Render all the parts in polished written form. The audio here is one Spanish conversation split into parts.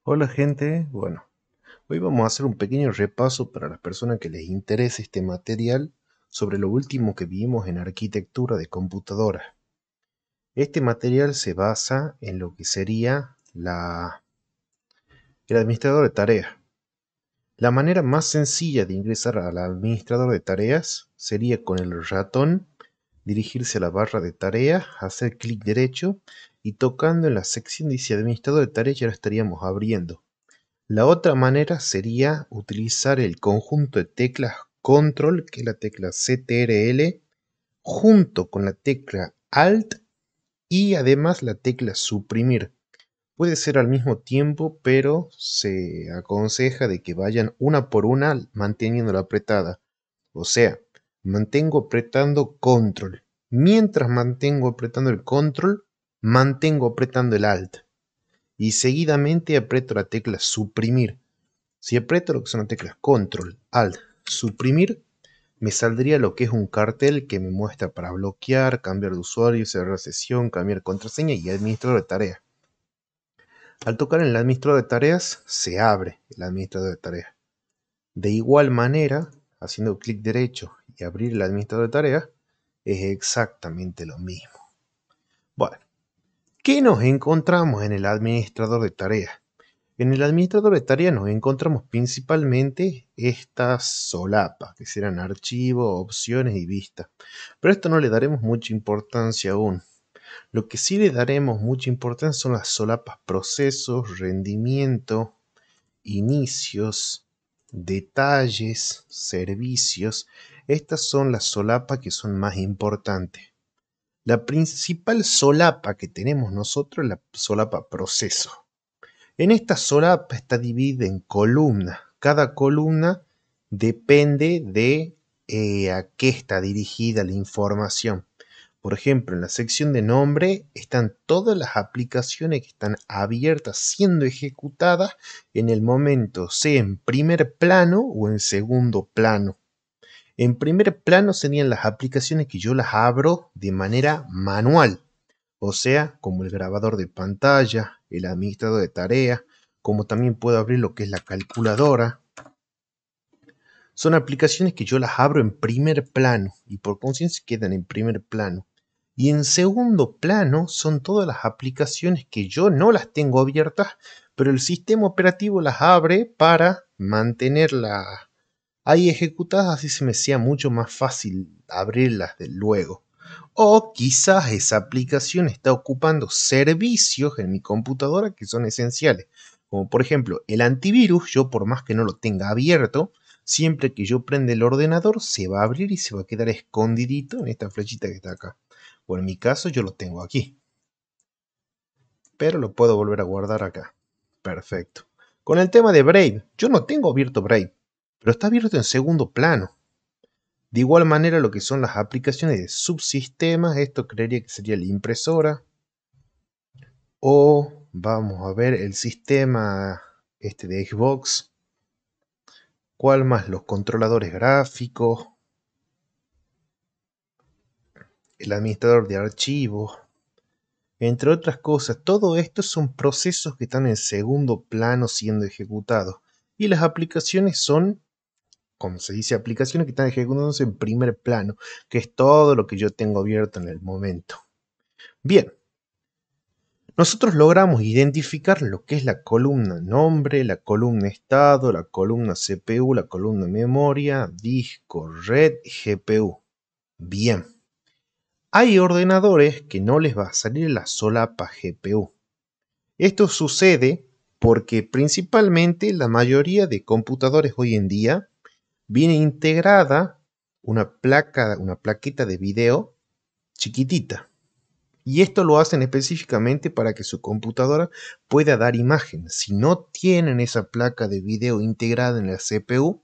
Hola gente, bueno, hoy vamos a hacer un pequeño repaso para las personas que les interese este material sobre lo último que vimos en arquitectura de computadoras. Este material se basa en lo que sería el administrador de tareas. La manera más sencilla de ingresar al administrador de tareas sería con el ratón dirigirse a la barra de tareas, hacer clic derecho y tocando en la sección de dice administrador de tareas ya lo estaríamos abriendo. La otra manera sería utilizar el conjunto de teclas Control, que es la tecla CTRL, junto con la tecla Alt y además la tecla Suprimir. Puede ser al mismo tiempo, pero se aconseja de que vayan una por una manteniéndola apretada. O sea, mantengo apretando Control. Mientras mantengo apretando el Control, mantengo apretando el Alt. Y seguidamente aprieto la tecla Suprimir. Si aprieto lo que son las teclas Control, Alt, Suprimir, me saldría lo que es un cartel que me muestra para bloquear, cambiar de usuario, cerrar sesión, cambiar contraseña y administrador de tareas. Al tocar en el administrador de tareas, se abre el administrador de tareas. De igual manera, haciendo clic derecho y abrir el administrador de tareas, es exactamente lo mismo. Bueno, ¿qué nos encontramos en el administrador de tareas? En el administrador de tareas nos encontramos principalmente estas solapas, que serán archivos, opciones y vistas. Pero esto no le daremos mucha importancia aún. Lo que sí le daremos mucha importancia son las solapas procesos, rendimiento, inicios, detalles, servicios. Estas son las solapas que son más importantes. La principal solapa que tenemos nosotros es la solapa proceso. En esta solapa está dividida en columnas. Cada columna depende de a qué está dirigida la información. Por ejemplo, en la sección de nombre están todas las aplicaciones que están abiertas siendo ejecutadas en el momento, sea en primer plano o en segundo plano. En primer plano serían las aplicaciones que yo las abro de manera manual, o sea, como el grabador de pantalla, el administrador de tareas, como también puedo abrir lo que es la calculadora. Son aplicaciones que yo las abro en primer plano y por consiguiente quedan en primer plano. Y en segundo plano son todas las aplicaciones que yo no las tengo abiertas, pero el sistema operativo las abre para mantenerlas ahí ejecutadas, así se me sea mucho más fácil abrirlas de luego. O quizás esa aplicación está ocupando servicios en mi computadora que son esenciales. Como por ejemplo el antivirus, yo por más que no lo tenga abierto, siempre que yo prenda el ordenador se va a abrir y se va a quedar escondidito en esta flechita que está acá. O en mi caso yo lo tengo aquí. Pero lo puedo volver a guardar acá. Perfecto. Con el tema de Brave, yo no tengo abierto Brave, pero está abierto en segundo plano. De igual manera lo que son las aplicaciones de subsistemas, esto creería que sería la impresora. O vamos a ver el sistema este de Xbox. ¿Cuál más? Los controladores gráficos. El administrador de archivos. Entre otras cosas, todo esto son procesos que están en segundo plano siendo ejecutados. Y las aplicaciones son, como se dice, aplicaciones que están ejecutándose en primer plano, que es todo lo que yo tengo abierto en el momento. Bien, nosotros logramos identificar lo que es la columna nombre, la columna estado, la columna CPU, la columna memoria, disco, red, GPU. Bien. Hay ordenadores que no les va a salir la solapa GPU. Esto sucede porque principalmente la mayoría de computadores hoy en día viene integrada una plaqueta de video chiquitita. Y esto lo hacen específicamente para que su computadora pueda dar imagen. Si no tienen esa placa de video integrada en la CPU,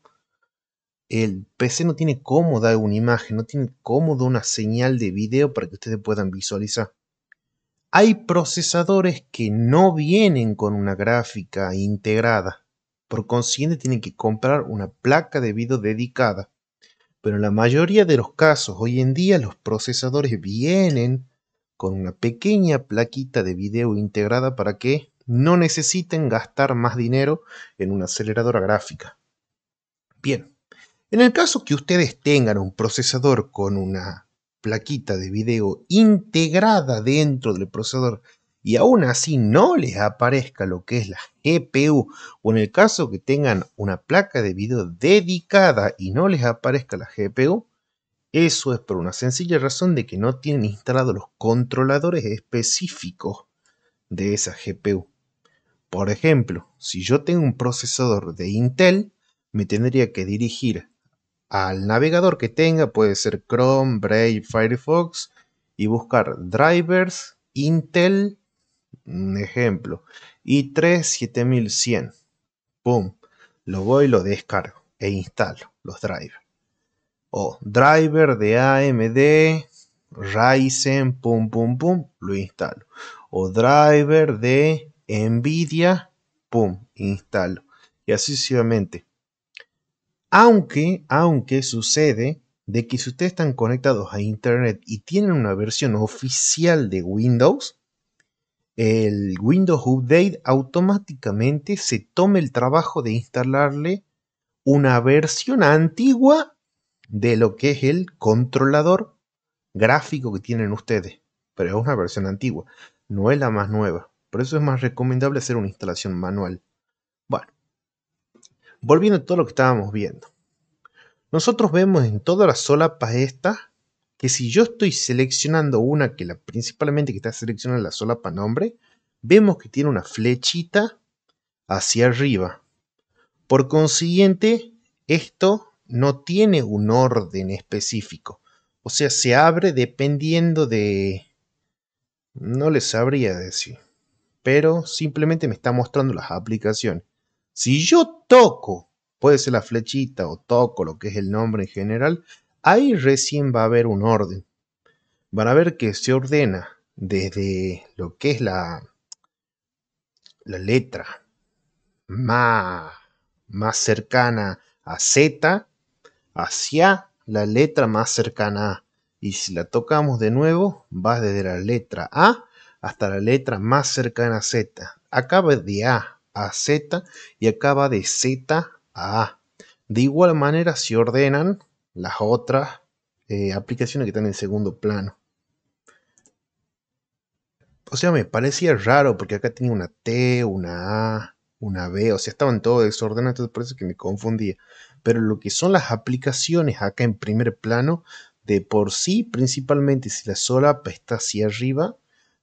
el PC no tiene cómo dar una imagen, no tiene cómo dar una señal de video para que ustedes puedan visualizar. Hay procesadores que no vienen con una gráfica integrada. Por consiguiente, tienen que comprar una placa de video dedicada. Pero en la mayoría de los casos, hoy en día, los procesadores vienen con una pequeña plaquita de video integrada para que no necesiten gastar más dinero en una aceleradora gráfica. Bien, en el caso que ustedes tengan un procesador con una plaquita de video integrada dentro del procesador y aún así no les aparezca lo que es la GPU, o en el caso que tengan una placa de video dedicada y no les aparezca la GPU, eso es por una sencilla razón de que no tienen instalados los controladores específicos de esa GPU. Por ejemplo, si yo tengo un procesador de Intel, me tendría que dirigir al navegador que tenga, puede ser Chrome, Brave, Firefox, y buscar drivers Intel, un ejemplo, i3 7100. Pum, lo voy y lo descargo e instalo los drivers. O driver de AMD, Ryzen, pum, pum, pum, lo instalo. O driver de Nvidia, pum, instalo. Y así sucesivamente. Aunque sucede de que si ustedes están conectados a internet y tienen una versión oficial de Windows, el Windows Update automáticamente se toma el trabajo de instalarle una versión antigua de lo que es el controlador gráfico que tienen ustedes. Pero es una versión antigua, no es la más nueva. Por eso es más recomendable hacer una instalación manual. Bueno, volviendo a todo lo que estábamos viendo. Nosotros vemos en todas las solapas estas que si yo estoy seleccionando una principalmente que está seleccionando la solapa nombre, vemos que tiene una flechita hacia arriba. Por consiguiente, esto no tiene un orden específico. O sea, se abre dependiendo de... No les sabría decir. Pero simplemente me está mostrando las aplicaciones. Si yo toco, puede ser la flechita o toco lo que es el nombre en general, ahí recién va a haber un orden. Van a ver que se ordena desde lo que es la letra más cercana a Z hacia la letra más cercana a. Y si la tocamos de nuevo, va desde la letra A hasta la letra más cercana a Z. Acá va de A a Z y acá va de Z a A. De igual manera se ordenan las otras aplicaciones que están en segundo plano. O sea, me parecía raro porque acá tenía una T, una A, una B, o sea, estaban todos desordenados, entonces por eso que me confundía. Pero lo que son las aplicaciones acá en primer plano, de por sí, principalmente si la solapa está hacia arriba,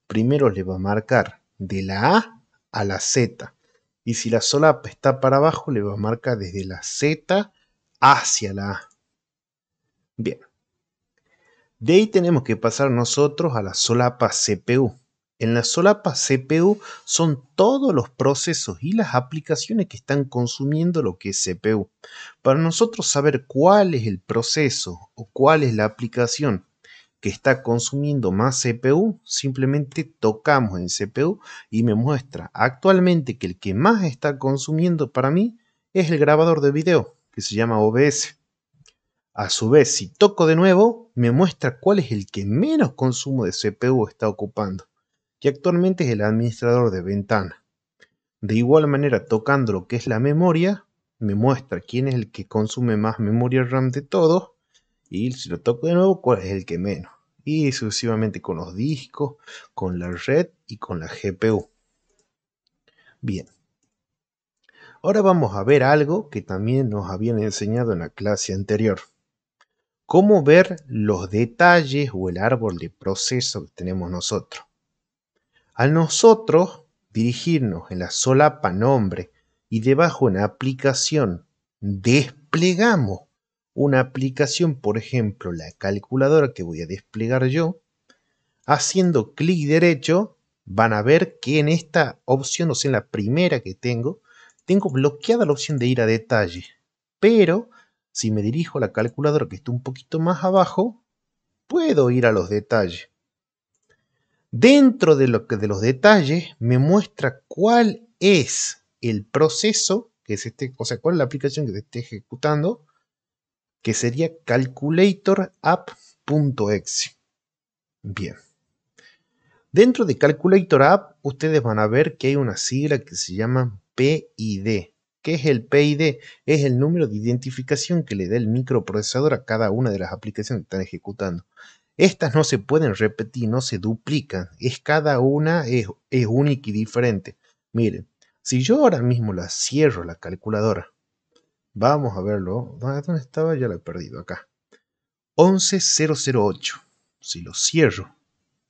primero le va a marcar de la A la Z. Y si la solapa está para abajo, le va a marcar desde la Z hacia la A. Bien. De ahí tenemos que pasar nosotros a la solapa CPU. En la solapa CPU son todos los procesos y las aplicaciones que están consumiendo lo que es CPU. Para nosotros saber cuál es el proceso o cuál es la aplicación que está consumiendo más CPU, simplemente tocamos en CPU y me muestra actualmente que el que más está consumiendo para mí es el grabador de video, que se llama OBS. A su vez, si toco de nuevo, me muestra cuál es el que menos consumo de CPU está ocupando, que actualmente es el administrador de ventana. De igual manera, tocando lo que es la memoria, me muestra quién es el que consume más memoria RAM de todos, y si lo toco de nuevo, cuál es el que menos. Y sucesivamente con los discos, con la red y con la GPU. Bien. Ahora vamos a ver algo que también nos habían enseñado en la clase anterior. Cómo ver los detalles o el árbol de proceso que tenemos nosotros. Al nosotros dirigirnos en la solapa nombre y debajo en aplicación, desplegamos una aplicación, por ejemplo, la calculadora que voy a desplegar yo, haciendo clic derecho, van a ver que en esta opción, o sea, en la primera que tengo bloqueada la opción de ir a detalle, pero si me dirijo a la calculadora que está un poquito más abajo, puedo ir a los detalles. Dentro de los detalles me muestra cuál es el proceso que se esté, o sea, cuál es la aplicación que se esté ejecutando, que sería calculatorapp.exe. Bien. Dentro de Calculator App, ustedes van a ver que hay una sigla que se llama PID. ¿Qué es el PID? Es el número de identificación que le da el microprocesador a cada una de las aplicaciones que están ejecutando. Estas no se pueden repetir, no se duplican. Cada una es única y diferente. Miren, si yo ahora mismo la cierro la calculadora, vamos a verlo. ¿Dónde estaba? Ya la he perdido acá. 11008. Si lo cierro,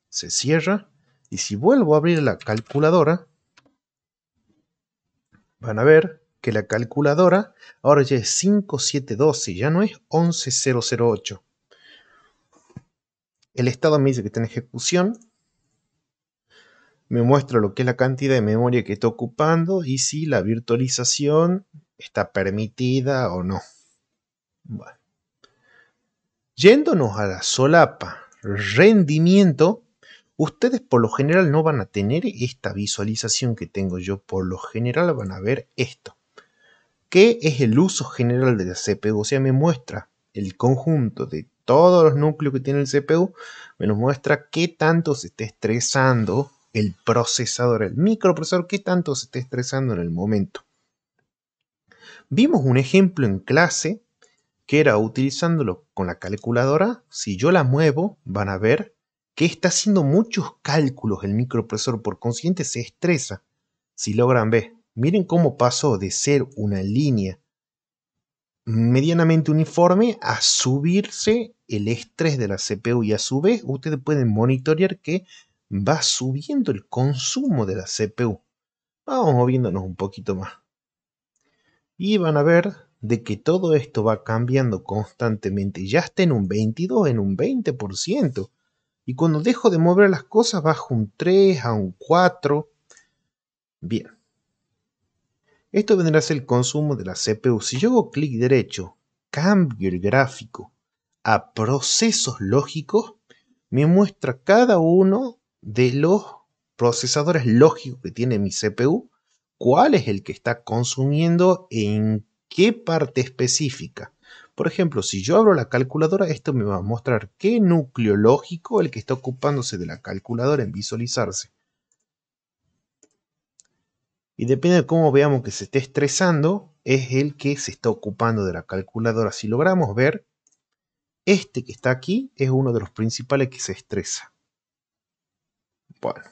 se cierra. Y si vuelvo a abrir la calculadora, van a ver que la calculadora ahora ya es 5712, ya no es 11008. El estado me dice que está en ejecución. Me muestra lo que es la cantidad de memoria que está ocupando y si la virtualización está permitida o no. Bueno. Yéndonos a la solapa rendimiento, ustedes por lo general no van a tener esta visualización que tengo yo. Por lo general van a ver esto. ¿Qué es el uso general de la CPU? O sea, me muestra el conjunto de todos los núcleos que tiene el CPU. Me nos muestra qué tanto se está estresando el procesador, el microprocesador, qué tanto se está estresando en el momento. Vimos un ejemplo en clase que era utilizándolo con la calculadora. Si yo la muevo, van a ver que está haciendo muchos cálculos el microprocesador, por consiguiente se estresa. Si logran ver, miren cómo pasó de ser una línea medianamente uniforme a subirse el estrés de la CPU, y a su vez ustedes pueden monitorear que va subiendo el consumo de la CPU. Vamos moviéndonos un poquito más y van a ver de que todo esto va cambiando constantemente. Ya está en un 22, en un 20%. Y cuando dejo de mover las cosas bajo un 3 a un 4. Bien. Esto vendrá a ser el consumo de la CPU. Si yo hago clic derecho, cambio el gráfico a procesos lógicos, me muestra cada uno de los procesadores lógicos que tiene mi CPU, cuál es el que está consumiendo en qué parte específica. Por ejemplo, si yo abro la calculadora, esto me va a mostrar qué núcleo lógico es el que está ocupándose de la calculadora en visualizarse. Y depende de cómo veamos que se esté estresando, es el que se está ocupando de la calculadora. Si logramos ver, este que está aquí es uno de los principales que se estresa. Bueno.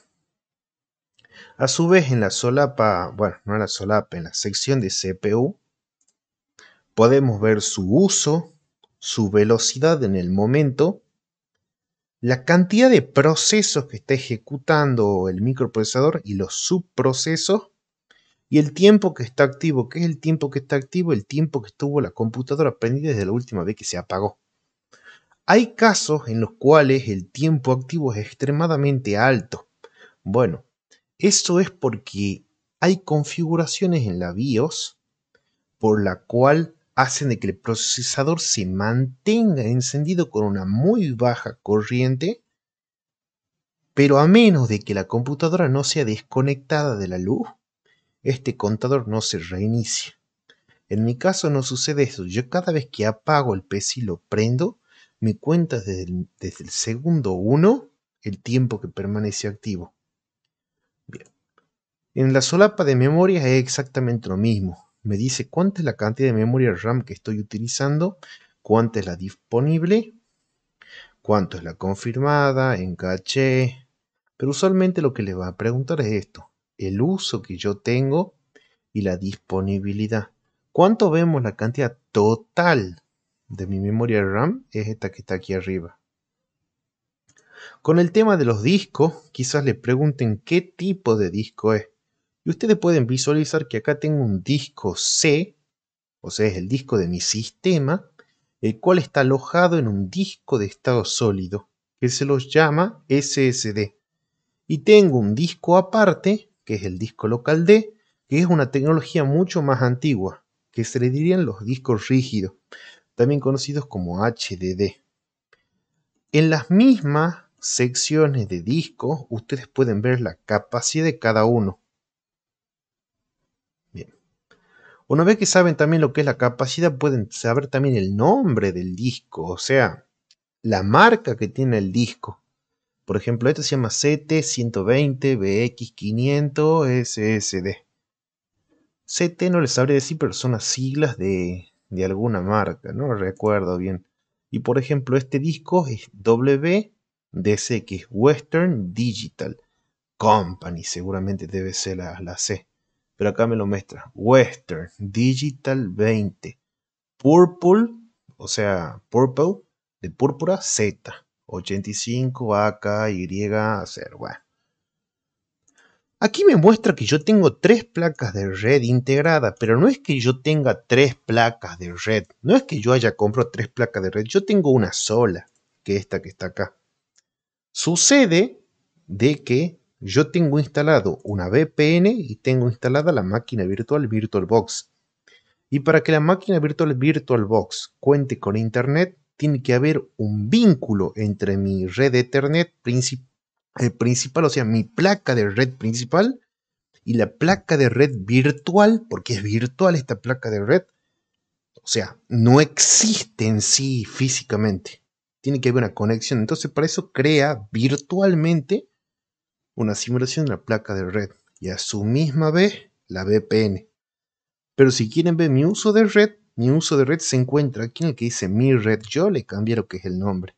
A su vez, en la solapa, bueno, no en la solapa, en la sección de CPU, podemos ver su uso, su velocidad en el momento, la cantidad de procesos que está ejecutando el microprocesador y los subprocesos, y el tiempo que está activo. ¿Qué es el tiempo que está activo? El tiempo que estuvo la computadora prendida desde la última vez que se apagó. Hay casos en los cuales el tiempo activo es extremadamente alto. Bueno, eso es porque hay configuraciones en la BIOS por la cual hacen de que el procesador se mantenga encendido con una muy baja corriente, pero a menos de que la computadora no sea desconectada de la luz, este contador no se reinicia. En mi caso no sucede eso. Yo cada vez que apago el PC y lo prendo, me cuenta desde el segundo 1 el tiempo que permanece activo. Bien. En la solapa de memoria es exactamente lo mismo. Me dice cuánta es la cantidad de memoria RAM que estoy utilizando, cuánta es la disponible, cuánto es la confirmada, en caché. Pero usualmente lo que le va a preguntar es esto: el uso que yo tengo y la disponibilidad. ¿Cuánto vemos la cantidad total de mi memoria RAM? Es esta que está aquí arriba. Con el tema de los discos, quizás le pregunten qué tipo de disco es. Y ustedes pueden visualizar que acá tengo un disco C, o sea, es el disco de mi sistema, el cual está alojado en un disco de estado sólido, que se los llama SSD. Y tengo un disco aparte, que es el disco local D, que es una tecnología mucho más antigua, que se le dirían los discos rígidos, también conocidos como HDD. En las mismas secciones de discos, ustedes pueden ver la capacidad de cada uno. Bien. Una vez que saben también lo que es la capacidad, pueden saber también el nombre del disco, o sea, la marca que tiene el disco. Por ejemplo, este se llama CT120BX500 SSD. CT no les sabría decir, pero son las siglas de alguna marca, no recuerdo bien. Y por ejemplo, este disco es WDC, que es Western Digital Company, seguramente debe ser la C. Pero acá me lo muestra. Western Digital 20. Purple, o sea, Purple, de púrpura, Z. 85 AKY0. Bueno. Aquí me muestra que yo tengo 3 placas de red integradas, pero no es que yo tenga 3 placas de red. No es que yo haya comprado 3 placas de red. Yo tengo una sola, que es esta que está acá. Sucede de que yo tengo instalado una VPN y tengo instalada la máquina virtual VirtualBox. Y para que la máquina virtual VirtualBox cuente con internet, tiene que haber un vínculo entre mi red Ethernet principal, o sea, mi placa de red principal, y la placa de red virtual, porque es virtual esta placa de red. O sea, no existe en sí físicamente. Tiene que haber una conexión. Entonces, para eso crea virtualmente una simulación de la placa de red. Y a su misma vez, la VPN. Pero si quieren ver mi uso de red se encuentra aquí en el que dice mi red. Yo le cambié lo que es el nombre.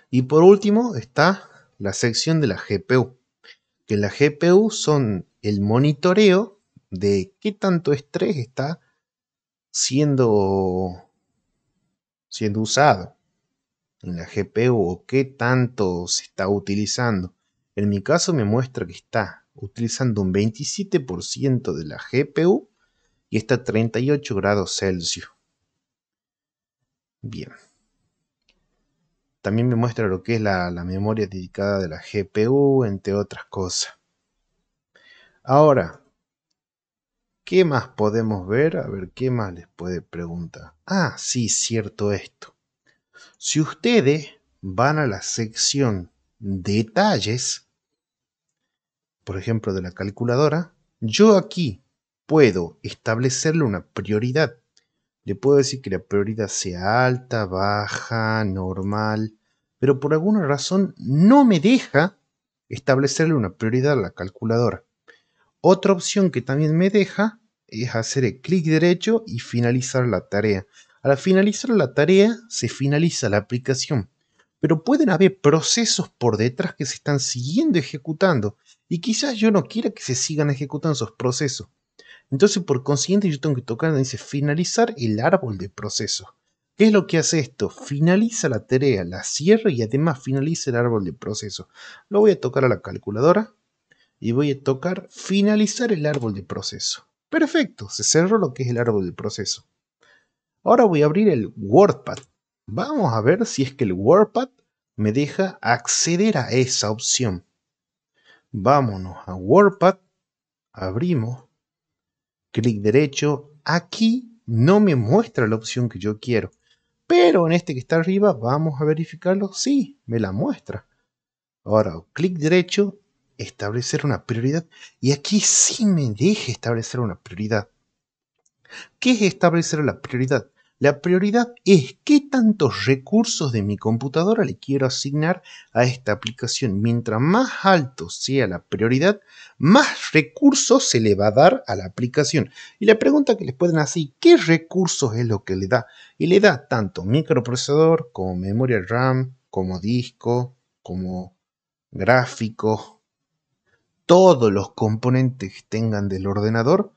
Y por último está la sección de la GPU. Que la GPU son el monitoreo de qué tanto estrés está siendo usado en la GPU o qué tanto se está utilizando. En mi caso me muestra que está utilizando un 27% de la GPU y está a 38 grados Celsius. Bien. También me muestra lo que es la memoria dedicada de la GPU, entre otras cosas. Ahora, ¿qué más podemos ver? A ver, ¿qué más les puede preguntar? Ah, sí, cierto esto. Si ustedes van a la sección detalles, por ejemplo, de la calculadora, yo aquí puedo establecerle una prioridad. Le puedo decir que la prioridad sea alta, baja, normal, pero por alguna razón no me deja establecerle una prioridad a la calculadora. Otra opción que también me deja es hacer el clic derecho y finalizar la tarea. Al finalizar la tarea se finaliza la aplicación, pero pueden haber procesos por detrás que se están siguiendo ejecutando y quizás yo no quiera que se sigan ejecutando esos procesos. Entonces, por consiguiente, yo tengo que tocar donde dice finalizar el árbol de procesos. ¿Qué es lo que hace esto? Finaliza la tarea, la cierra y además finaliza el árbol de procesos. Lo voy a tocar a la calculadora y voy a tocar finalizar el árbol de proceso. Perfecto, se cerró lo que es el árbol de proceso. Ahora voy a abrir el WordPad. Vamos a ver si es que el WordPad me deja acceder a esa opción. Vámonos a WordPad, abrimos, clic derecho. Aquí no me muestra la opción que yo quiero, pero en este que está arriba vamos a verificarlo. Sí, me la muestra. Ahora, clic derecho, establecer una prioridad. Y aquí sí me deja establecer una prioridad. ¿Qué es establecer la prioridad? La prioridad es qué tantos recursos de mi computadora le quiero asignar a esta aplicación. Mientras más alto sea la prioridad, más recursos se le va a dar a la aplicación. Y la pregunta que les pueden hacer, ¿qué recursos es lo que le da? Y le da tanto microprocesador como memoria RAM, como disco, como gráficos. Todos los componentes que tengan del ordenador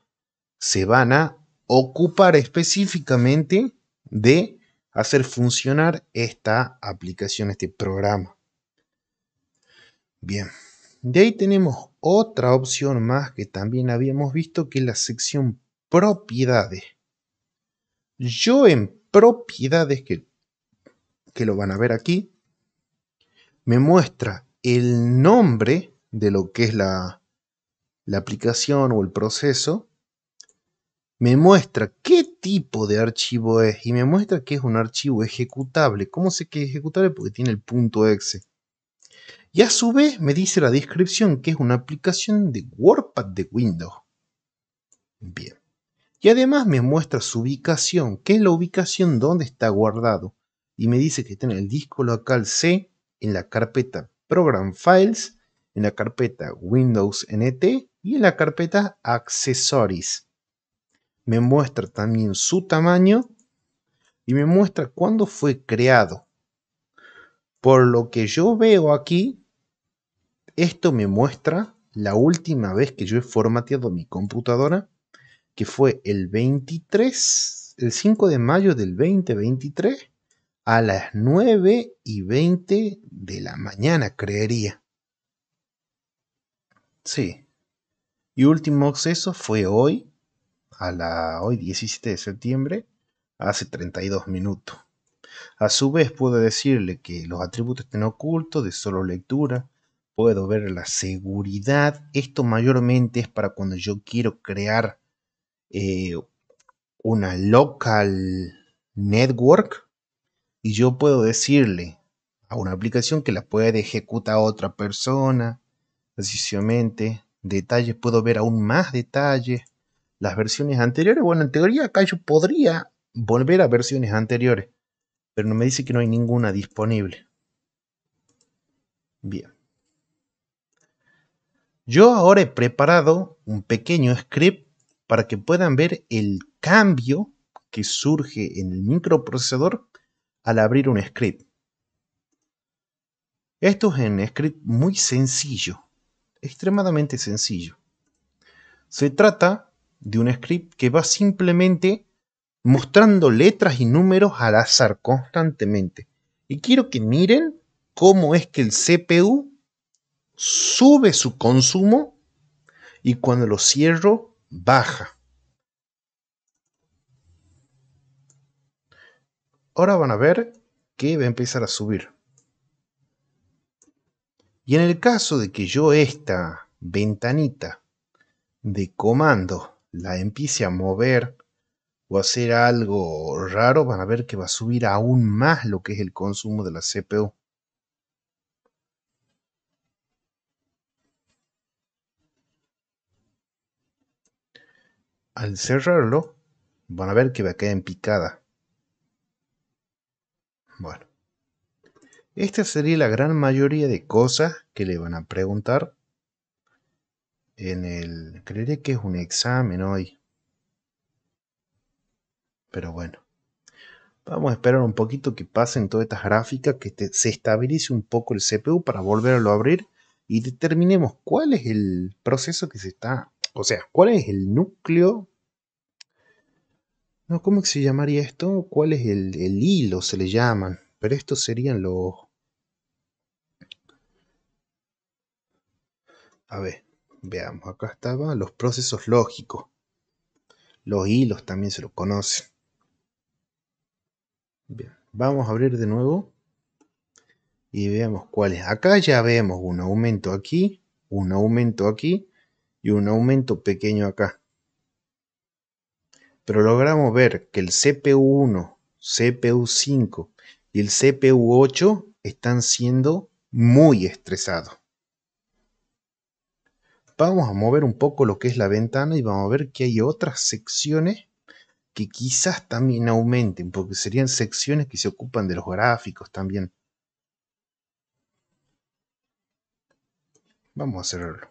se van a ocupar específicamente de hacer funcionar esta aplicación, este programa. Bien, de ahí tenemos otra opción más que también habíamos visto, que es la sección propiedades. Yo en propiedades, que lo van a ver aquí, me muestra el nombre de lo que es la aplicación o el proceso. Me muestra qué tipo de archivo es y me muestra que es un archivo ejecutable. ¿Cómo sé que es ejecutable? Porque tiene el .exe. Y a su vez me dice la descripción que es una aplicación de WordPad de Windows. Bien. Y además me muestra su ubicación, que es la ubicación donde está guardado. Y me dice que está en el disco local C en la carpeta Program Files, en la carpeta Windows NT y en la carpeta Accessories. Me muestra también su tamaño y me muestra cuándo fue creado. Por lo que yo veo aquí, esto me muestra la última vez que yo he formateado mi computadora, que fue el 5 de mayo del 2023 a las 9:20 de la mañana, creería. Sí. Y último acceso fue hoy, hoy 17 de septiembre, hace 32 minutos. A su vez puedo decirle que los atributos estén ocultos, de solo lectura. Puedo ver la seguridad. Esto mayormente es para cuando yo quiero crear una local network y yo puedo decirle a una aplicación que la puede ejecutar a otra persona, sencillamente. Detalles, puedo ver aún más detalles. Las versiones anteriores, bueno, en teoría acá yo podría volver a versiones anteriores, pero no me dice que no hay ninguna disponible. Bien. Yo ahora he preparado un pequeño script para que puedan ver el cambio que surge en el microprocesador al abrir un script. Esto es un script muy sencillo, extremadamente sencillo. Se trata de un script que va simplemente mostrando letras y números al azar constantemente. Y quiero que miren cómo es que el CPU sube su consumo y cuando lo cierro baja. Ahora van a ver que va a empezar a subir. Y en el caso de que yo esta ventanita de comando la empiece a mover o hacer algo raro, van a ver que va a subir aún más lo que es el consumo de la CPU. Al cerrarlo, van a ver que va a quedar en picada. Bueno, esta sería la gran mayoría de cosas que le van a preguntar en el... Creeré que es un examen hoy. Pero bueno. Vamos a esperar un poquito que pasen todas estas gráficas, que se estabilice un poco el CPU para volverlo a abrir y determinemos cuál es el proceso que se está... O sea, cuál es el núcleo... No, ¿cómo se llamaría esto? ¿Cuál es el hilo? Se le llaman. Pero estos serían los... A ver, veamos. Acá estaban los procesos lógicos. Los hilos también se los conocen. Bien, vamos a abrir de nuevo. Y veamos cuáles. Acá ya vemos un aumento aquí, un aumento aquí y un aumento pequeño acá. Pero logramos ver que el CPU1, CPU5 y el CPU8 están siendo muy estresados. Vamos a mover un poco lo que es la ventana y vamos a ver que hay otras secciones que quizás también aumenten, porque serían secciones que se ocupan de los gráficos también. Vamos a cerrarlo.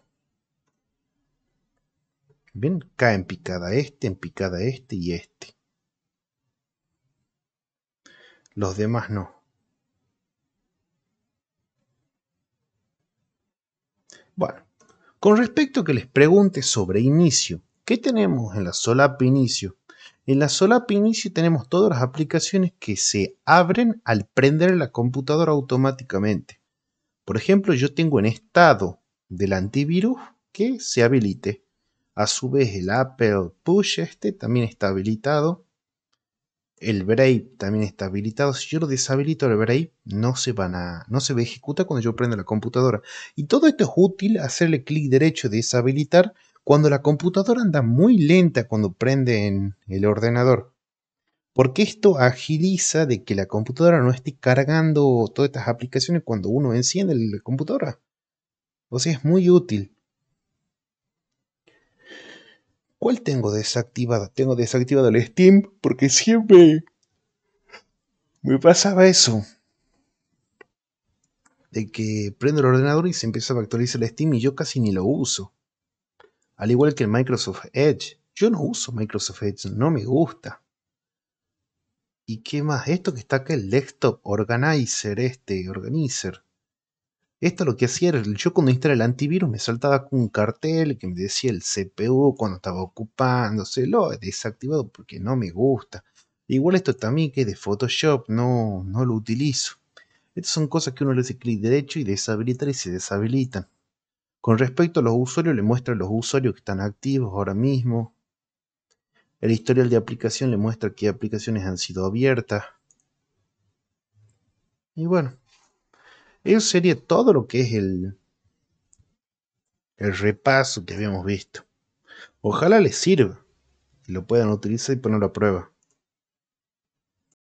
Bien, cae en picada este y este. Los demás no. Bueno, con respecto a que les pregunte sobre inicio, ¿qué tenemos en la solapa inicio? En la solapa inicio tenemos todas las aplicaciones que se abren al prender la computadora automáticamente. Por ejemplo, yo tengo en estado del antivirus que se habilite. A su vez el Apple Push también está habilitado. El Brave también está habilitado. Si yo lo deshabilito el Brave, no se va a ejecutar cuando yo prenda la computadora. Y todo esto es útil hacerle clic derecho de deshabilitar cuando la computadora anda muy lenta cuando prende en el ordenador. Porque esto agiliza de que la computadora no esté cargando todas estas aplicaciones cuando uno enciende la computadora. O sea, es muy útil. ¿Cuál tengo desactivada? Tengo desactivado el Steam porque siempre me pasaba eso. de que prendo el ordenador y se empieza a actualizar el Steam y yo casi ni lo uso. Al igual que el Microsoft Edge. Yo no uso Microsoft Edge, no me gusta. ¿Y qué más? Esto que está acá, el Desktop Organizer. Esto lo que hacía era, yo cuando instalé el antivirus me saltaba con un cartel que me decía el CPU cuando estaba ocupándose, lo he desactivado porque no me gusta. Igual esto también que es de Photoshop, no lo utilizo. Estas son cosas que uno le hace clic derecho y deshabilitar y se deshabilitan. Con respecto a los usuarios, le muestra a los usuarios que están activos ahora mismo. El historial de aplicación le muestra qué aplicaciones han sido abiertas. Y bueno, eso sería todo lo que es el repaso que habíamos visto. Ojalá les sirva y lo puedan utilizar y ponerlo a prueba.